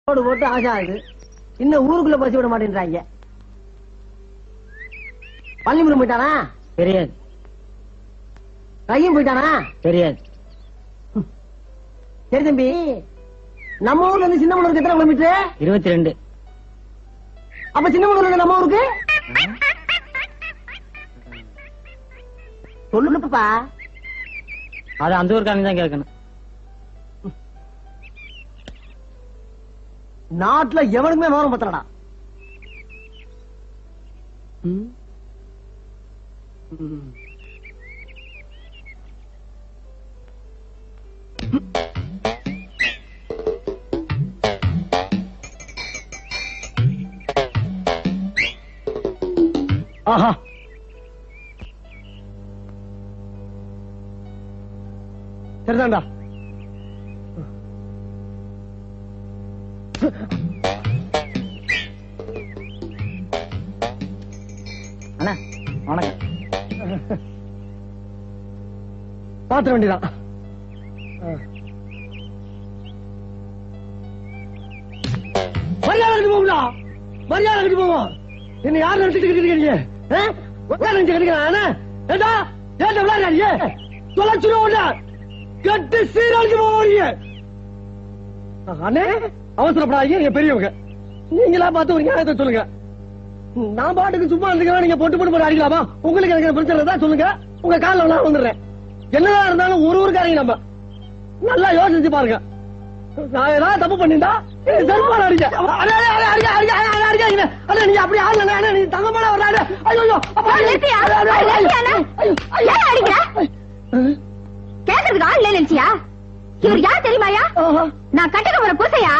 போட்டு ஆசை ஆகுது. இன்னும் ஊருக்குள்ள பசி விட மாட்டேன்றாங்க. பள்ளிமுறை போயிட்டானா தெரியாது. கையும் போயிட்டானா தெரியாது. சரி தம்பி, நம்ம ஊர்ல இருந்து சின்னமனூருக்கு எத்தனை கிலோமீட்டர்? 22. அப்ப சின்னமனூர்ல இருந்து நம்ம ஊருக்கு சொல்லுப்பா. அது அந்த ஊருக்காரங்க தான் கேட்கணும். நாட்டுல எவனுக்குமே விவரம் பத்தலடா. ஆஹா, சரிதான்டா. அண்ணா வணக்கம். பாத்திர வேண்டியதான். மரியாதை கட்டி போகும்டா, மரியாதை கட்டி போவோம். என்ன யார் நினைச்சிட்டு கட்டிருக்கீங்க? ஏண்டா ஏண்டா விளையாடுறீங்க? தொலைச்சிருவோம் கட்டு சீராளுக்கு போவீங்க. அண்ணே அவசரப்படாதீங்க, நீங்க பெரியவங்க. நீங்களா பார்த்து ஒரு நியாயத்தை சொல்லுங்க. நான் பாட்டுக்கு சும்மா இருந்துக்கிறேன், நீங்க பொட்டு போட்டு அடிக்கலாமா? உங்களுக்கு எனக்கு பிரச்சனை தான் சொல்லுங்க. உங்க காலில் நான் வந்துடுறேன். என்னதான் இருந்தாலும் ஒரு ஊருக்காரங்க நம்ம நல்லா யோசிச்சு பாருங்க. நான் ஏதாவது தப்பு பண்ணிட்டா செல்பான அடிக்க நீங்க அப்படி ஆடல. நீ தங்கமான வர்றாரு. ஐயோ கேக்குறதுக்கு ஆள் நினைச்சியா? இவர் யார் தெரியுமாயா? நான் கட்டக்க வர பூசையா?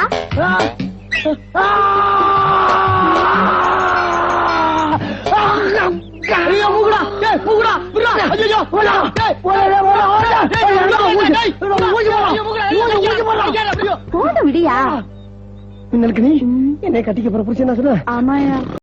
போத விடியா? நீ என்னை கட்டிக்க போற புரிச்சு என்ன சொன்ன? ஆமாயா.